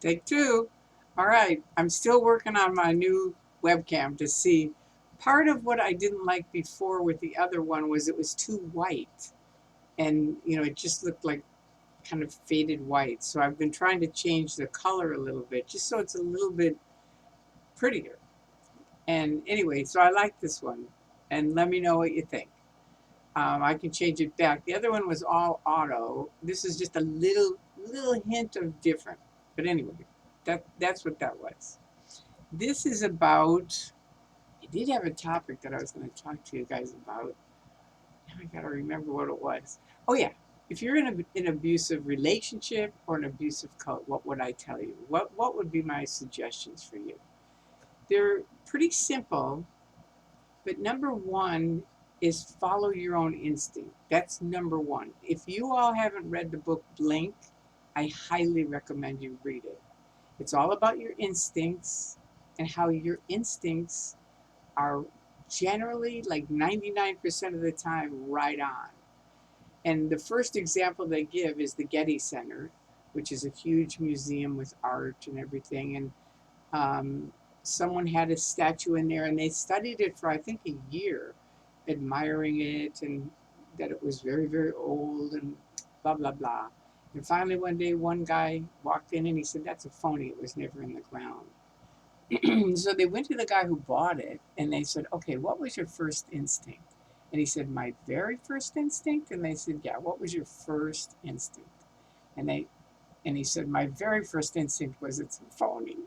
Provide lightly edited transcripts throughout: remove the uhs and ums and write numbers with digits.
Take two. All right. I'm still working on my new webcam to see. Part of what I didn't like before with the other one was it was too white. And, it just looked like kind of faded white. So I've been trying to change the color a little bit just so it's a little bit prettier. And anyway, so I like this one. And let me know what you think. I can change it back. The other one was all auto. This is just a little hint of different. But anyway, that's what that was. This is about. I did have a topic that I was going to talk to you guys about. Now I got to remember what it was. Oh yeah, if you're in an abusive relationship or an abusive cult, what would I tell you? What would be my suggestions for you? They're pretty simple, but number one is follow your own instinct. That's number one. If you all haven't read the book Blink, I highly recommend you read it. It's all about your instincts and how your instincts are generally like 99% of the time right on. And the first example they give is the Getty Center, which is a huge museum with art and everything. And someone had a statue in there and they studied it for, I think, a year, admiring it and that it was very, very old and blah, blah, blah. And finally, one day, one guy walked in and he said, "That's a phony. It was never in the ground." So they went to the guy who bought it and they said, "Okay, what was your first instinct?" And he said, "My very first instinct." And they said, "Yeah, what was your first instinct?" And they and he said, "My very first instinct was it's a phony."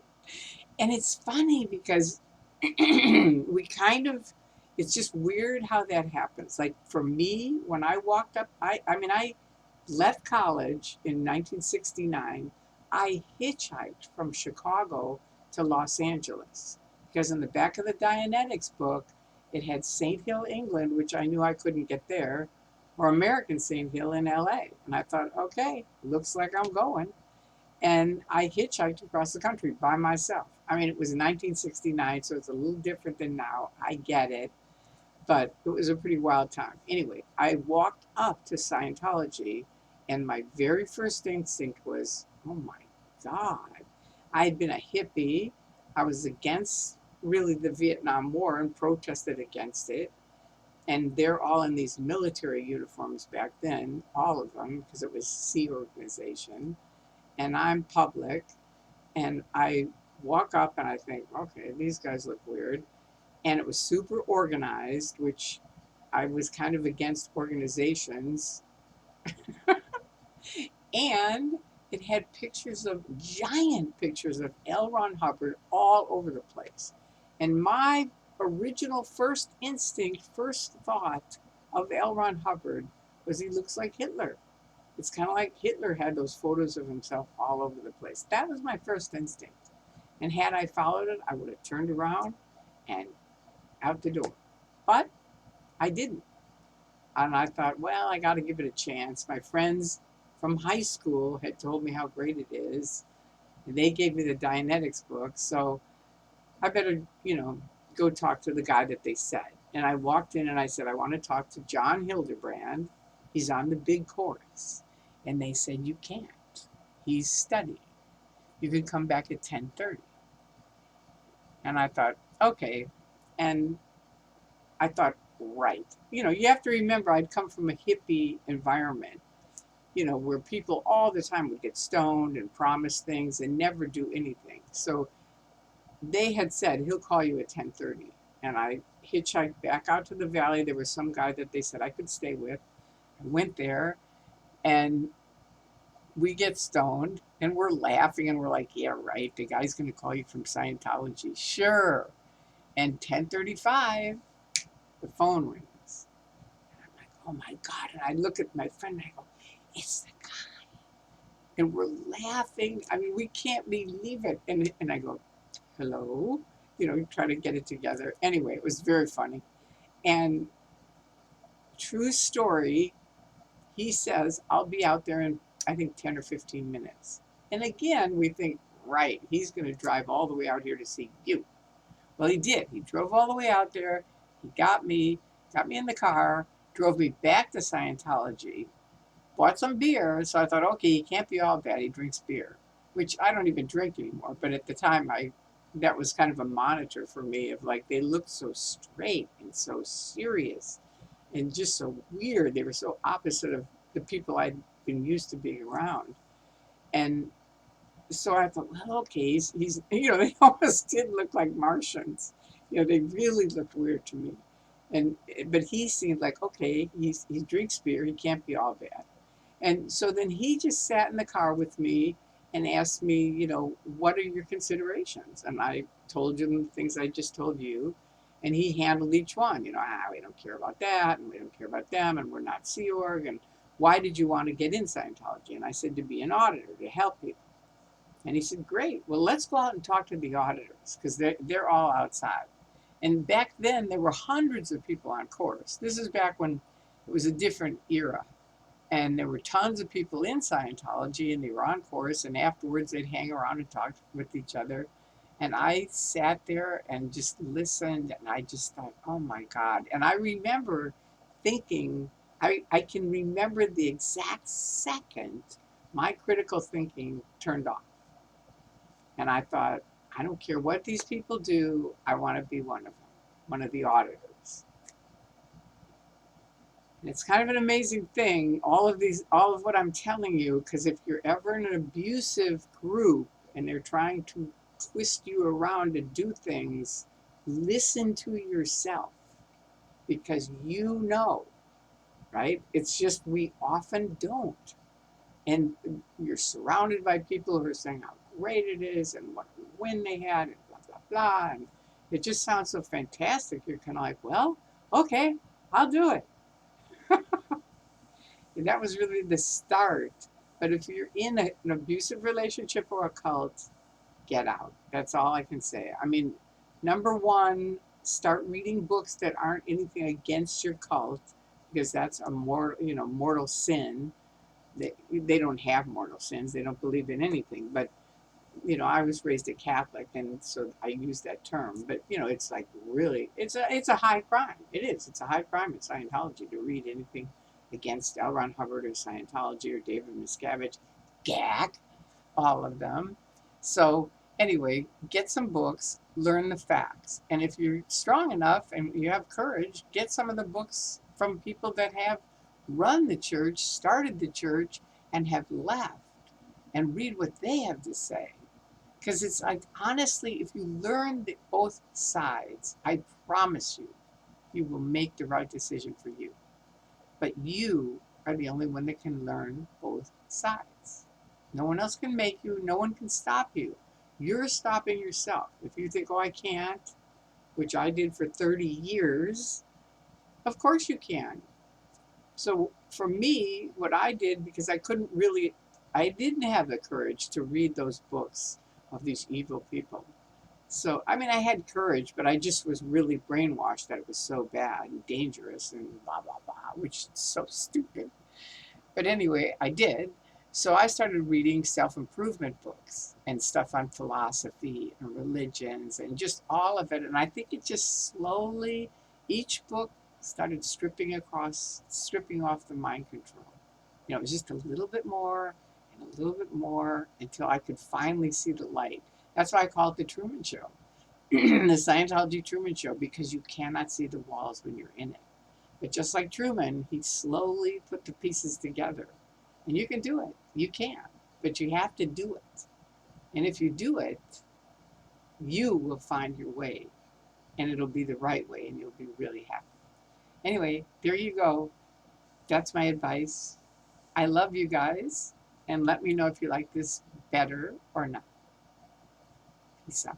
And it's funny because we kind of it's just weird how that happens. Like for me, when I walked up, I left college in 1969. I hitchhiked from Chicago to Los Angeles because in the back of the Dianetics book, it had St. Hill, England, which I knew I couldn't get there, or American St. Hill in LA. And I thought, okay, looks like I'm going. And I hitchhiked across the country by myself. I mean, it was 1969, so it's a little different than now. I get it, but it was a pretty wild time. Anyway, I walked up to Scientology, and my very first instinct was, oh my God. I had been a hippie. I was against really the Vietnam War and protested against it. And they're all in these military uniforms back then, all of them, because it was Sea Organization. And I'm public, and I walk up and I think, okay, these guys look weird. And it was super organized, which I was kind of against organizations. And it had giant pictures of L. Ron Hubbard all over the place. And my original first instinct, first thought of L. Ron Hubbard was he looks like Hitler. It's kind of like Hitler had those photos of himself all over the place. That was my first instinct. And had I followed it, I would have turned around and out the door. But I didn't. And I thought, well, I got to give it a chance. My friends from high school had told me how great it is. And they gave me the Dianetics book. So I better, go talk to the guy that they said. And I walked in and I said, I want to talk to John Hildebrand. He's on the big chorus. And they said, you can't. He's studying. You can come back at 10:30. And I thought, okay. And I thought, right. You have to remember I'd come from a hippie environment, where people all the time would get stoned and promise things and never do anything. So they had said, he'll call you at 10:30. And I hitchhiked back out to the valley. There was some guy that they said I could stay with. I went there and we get stoned and we're laughing and we're like, yeah, right. The guy's going to call you from Scientology. Sure. And 10:35, the phone rings. And I'm like, oh my God. And I look at my friend and I go, it's the guy. And we're laughing. I mean, we can't believe it. And I go, hello? Try to get it together. Anyway, it was very funny. And true story, he says, I'll be out there in, I think, 10 or 15 minutes. And again, we think, right, he's going to drive all the way out here to see you. Well, he did. He drove all the way out there. He got me in the car, drove me back to Scientology, bought some beer. So I thought, okay, he can't be all bad. He drinks beer. which I don't even drink anymore. But at the time, that was kind of a monitor for me of like, they looked so straight and so serious and just so weird. They were so opposite of the people I'd been used to being around. And so I thought, well, okay, he's they almost did look like Martians. They really looked weird to me. But he seemed like, okay, he drinks beer, he can't be all bad. And so then he just sat in the car with me and asked me, what are your considerations? And I told him the things I just told you. And he handled each one, we don't care about that, and we don't care about them, and we're not Sea Org, and why did you want to get in Scientology? And I said, to be an auditor, to help people. And he said, great, well, let's go out and talk to the auditors, because they're all outside. And back then, there were hundreds of people on course. This is back when it was a different era. And there were tons of people in Scientology, and they were on course, and afterwards they'd hang around and talk with each other. And I sat there and just listened, and I just thought, oh my God. And I remember thinking, I can remember the exact second my critical thinking turned off. And I thought, I don't care what these people do, I want to be one of them, one of the auditors. And it's kind of an amazing thing, all of what I'm telling you, because if you're ever in an abusive group and they're trying to twist you around to do things, listen to yourself, because right? It's just we often don't. And you're surrounded by people who are saying how great it is and what a win they had and blah, blah, blah. And it just sounds so fantastic. You're kind of like, well, okay, I'll do it. And that was really the start. But if you're in an abusive relationship or a cult, get out. That's all I can say. I mean, number one, start reading books that aren't anything against your cult, because that's a mortal sin. They don't have mortal sins. They don't believe in anything. But, I was raised a Catholic, and so I use that term. But, it's like really, it's a high crime. It is. It's a high crime in Scientology to read anything against L. Ron Hubbard or Scientology or David Miscavige. Gag, all of them. So anyway, get some books, learn the facts. And if you're strong enough and you have courage, get some of the books from people that have run the church, started the church, and have left, and read what they have to say. Because it's like, honestly, if you learn both sides, I promise you will make the right decision for you. But you are the only one that can learn both sides. No one else can make you. No one can stop you. You're stopping yourself. If you think, oh, I can't, which I did for 30 years, of course you can. So for me, what I did, because I didn't have the courage to read those books of these evil people. So, I mean, I had courage, but I just was really brainwashed that it was so bad and dangerous and blah, blah, blah, which is so stupid. But anyway, I did. So I started reading self-improvement books and stuff on philosophy and religions and just all of it. And I think it just slowly, each book started stripping off the mind control. It was just a little bit more and a little bit more until I could finally see the light. That's why I call it the Truman Show, the Scientology Truman Show, because you cannot see the walls when you're in it. But just like Truman, he slowly put the pieces together. And you can do it. You can. But you have to do it. And if you do it, you will find your way. And it'll be the right way, and you'll be really happy. Anyway, there you go. That's my advice. I love you guys. And let me know if you like this better or not. Peace out.